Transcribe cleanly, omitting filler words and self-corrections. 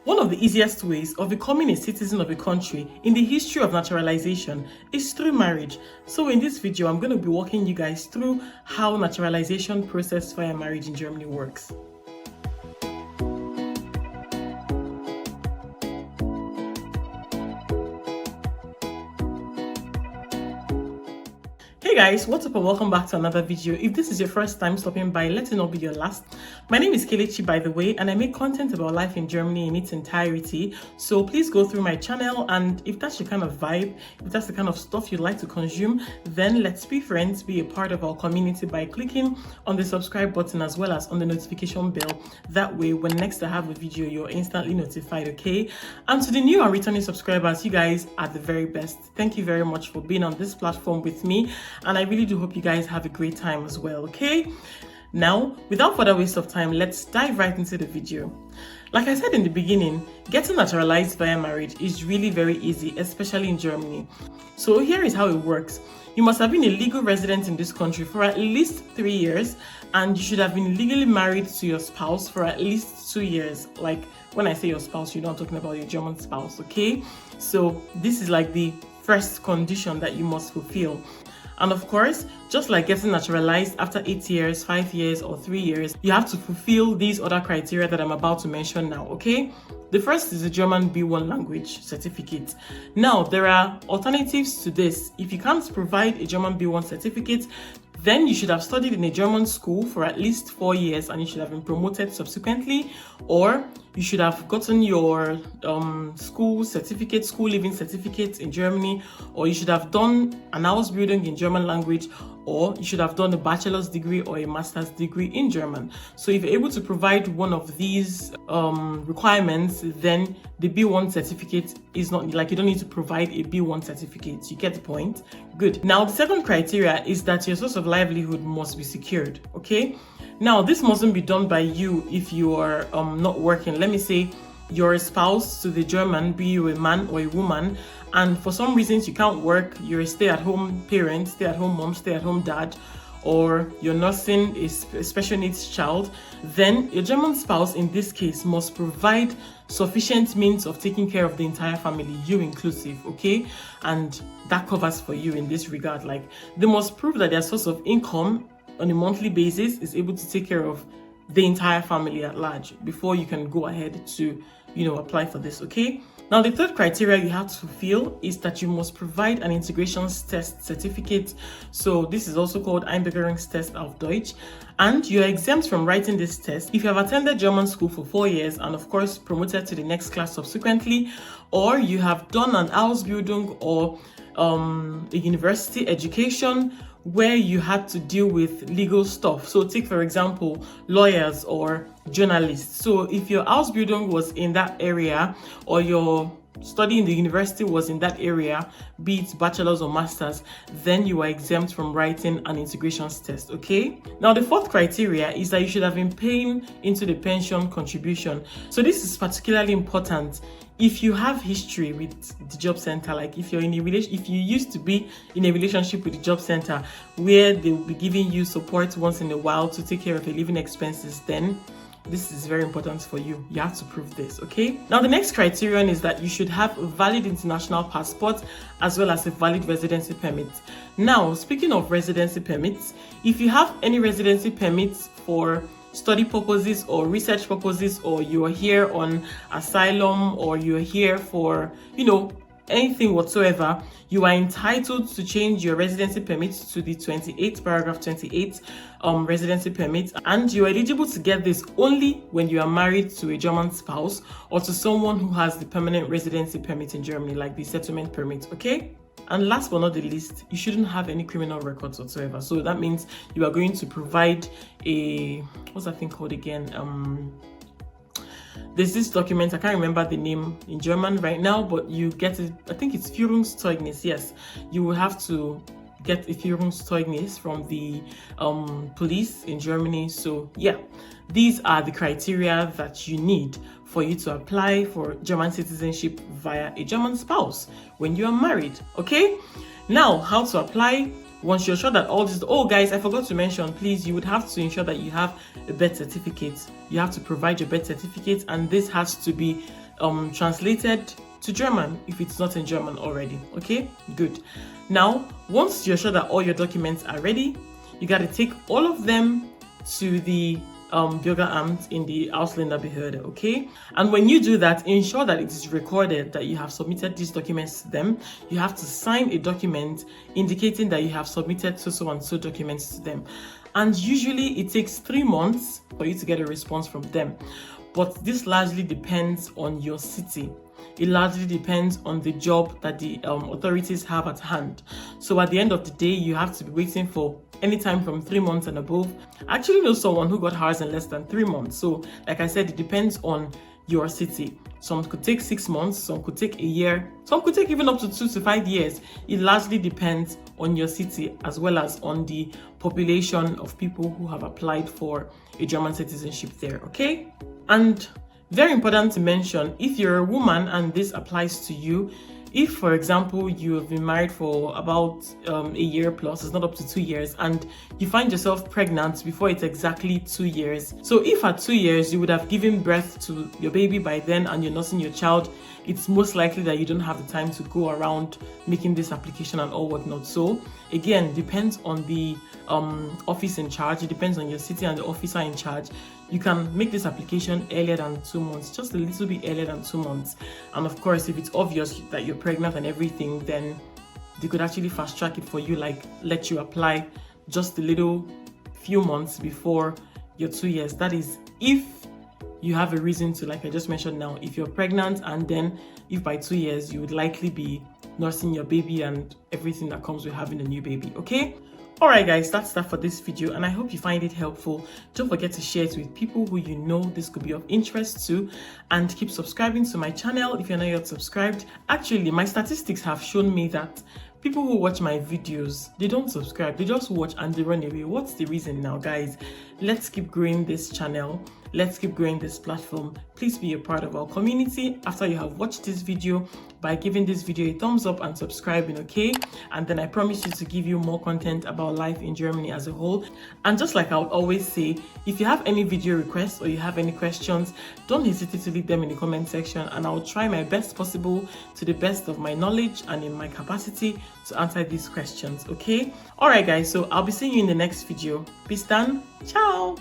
One of the easiest ways of becoming a citizen of a country in the history of naturalization is through marriage. So in this video, I'm going to be walking you guys through how naturalization process via marriage in Germany works. Hey guys, what's up and welcome back to another video. If this is your first time stopping by, let it not be your last. My name is Kelechi, by the way, and I make content about life in Germany in its entirety. So please go through my channel, and if that's your kind of vibe, if that's the kind of stuff you'd like to consume, then let's be friends, be a part of our community by clicking on the subscribe button as well as on the notification bell. That way, when next I have a video, you're instantly notified, okay? And to the new and returning subscribers, you guys are the very best. Thank you very much for being on this platform with me. And I really do hope you guys have a great time as well, okay? Now, without further waste of time, let's dive right into the video. Like I said in the beginning, getting naturalized via marriage is really very easy, especially in Germany. So here is how it works. You must have been a legal resident in this country for at least 3 years, and you should have been legally married to your spouse for at least 2 years. Like when I say your spouse, you're not talking about your German spouse, okay? So this is like the first condition that you must fulfill. And of course, just like getting naturalized after 8 years, 5 years, or 3 years, you have to fulfill these other criteria that I'm about to mention now, okay? The first is the German B1 language certificate. Now, there are alternatives to this. If you can't provide a German B1 certificate, then you should have studied in a German school for at least 4 years and you should have been promoted subsequently, or you should have gotten your school living certificate in Germany, or you should have done an Ausbildung in German language, or you should have done a bachelor's degree or a master's degree in German. So if you're able to provide one of these requirements, then the B1 certificate is not like you don't need to provide a B1 certificate. You get the point? Good. Now, the second criteria is that your source of livelihood must be secured, okay? Now, this mustn't be done by you if you are not working. Let me say you're a spouse to the German, be you a man or a woman, and for some reasons you can't work, you're a stay-at-home parent, stay-at-home mom, stay-at-home dad, or you're nursing a special needs child, then your German spouse in this case must provide sufficient means of taking care of the entire family, you inclusive, okay? And that covers for you in this regard. Like, they must prove that their source of income on a monthly basis is able to take care of the entire family at large before you can go ahead to, apply for this, okay? Now, the third criteria you have to fulfill is that you must provide an integrations test certificate. So this is also called Einbürgerungstest auf Deutsch. And you're exempt from writing this test if you have attended German school for 4 years and of course promoted to the next class subsequently, or you have done an Ausbildung or a university education where you had to deal with legal stuff. So take, for example, lawyers or journalists. So if your Ausbildung was in that area or your study in the university was in that area, be it bachelor's or master's, then you are exempt from writing an integrations test, okay? Now, the fourth criteria is that you should have been paying into the pension contribution. So this is particularly important if you have history with the job center, like if you're in a if you used to be in a relationship with the job center where they will be giving you support once in a while to take care of your living expenses, then this is very important for you. You have to prove this, okay? Now, the next criterion is that you should have a valid international passport as well as a valid residency permit. Now, speaking of residency permits, if you have any residency permits for study purposes or research purposes, or you are here on asylum, or you're here for, anything whatsoever, you are entitled to change your residency permit to the paragraph 28 residency permit, and you are eligible to get this only when you are married to a German spouse or to someone who has the permanent residency permit in Germany, like the settlement permit, okay? And last but not the least, you shouldn't have any criminal records whatsoever. So that means you are going to provide what's that thing called again? There's this document, I can't remember the name in German right now, but you get it, I think it's Führungszeugnis, yes. You will have to get a Führungszeugnis from the police in Germany. So yeah, these are the criteria that you need for you to apply for German citizenship via a German spouse when you are married, okay? Now, how to apply? Once you're sure that all this, oh guys, I forgot to mention, please, you would have to ensure that you have a birth certificate. You have to provide your birth certificate, and this has to be translated to German if it's not in German already. Okay, good. Now, once you're sure that all your documents are ready, you got to take all of them to the Bürgeramt in the Ausländerbehörde, okay? And when you do that, ensure that it is recorded that you have submitted these documents to them. You have to sign a document indicating that you have submitted so and so documents to them. And usually it takes 3 months for you to get a response from them. But this largely depends on your city. It largely depends on the job that the authorities have at hand. So at the end of the day, you have to be waiting for anytime from 3 months and above. I actually know someone who got hers in less than 3 months. So like I said, it depends on your city. Some could take 6 months, some could take a year, some could take even up to 2 to 5 years. It largely depends on your city as well as on the population of people who have applied for a German citizenship there, okay? And very important to mention, if you're a woman and this applies to you, if, for example, you have been married for about a year plus, it's not up to 2 years, and you find yourself pregnant before it's exactly 2 years. So if at 2 years you would have given birth to your baby by then and you're nursing your child, it's most likely that you don't have the time to go around making this application and all whatnot. So again, depends on the office in charge. It depends on your city and the officer in charge. You can make this application earlier than 2 months, just a little bit earlier than 2 months. And of course, if it's obvious that you're pregnant and everything, then they could actually fast track it for you, like let you apply just a little few months before your 2 years. That is if you have a reason to, like I just mentioned now, if you're pregnant and then if by 2 years you would likely be nursing your baby and everything that comes with having a new baby, okay? Alright guys, that's that for this video and I hope you find it helpful. Don't forget to share it with people who you know this could be of interest to, and keep subscribing to my channel if you're not yet subscribed. Actually, my statistics have shown me that people who watch my videos, they don't subscribe, they just watch and they run away. What's the reason now, guys? Let's keep growing this channel. Let's keep growing this platform. Please be a part of our community after you have watched this video by giving this video a thumbs up and subscribing, okay? And then I promise you to give you more content about life in Germany as a whole. And just like I would always say, if you have any video requests or you have any questions, don't hesitate to leave them in the comment section and I'll try my best possible to the best of my knowledge and in my capacity to answer these questions, okay? Alright guys, so I'll be seeing you in the next video. Bis dann, ciao!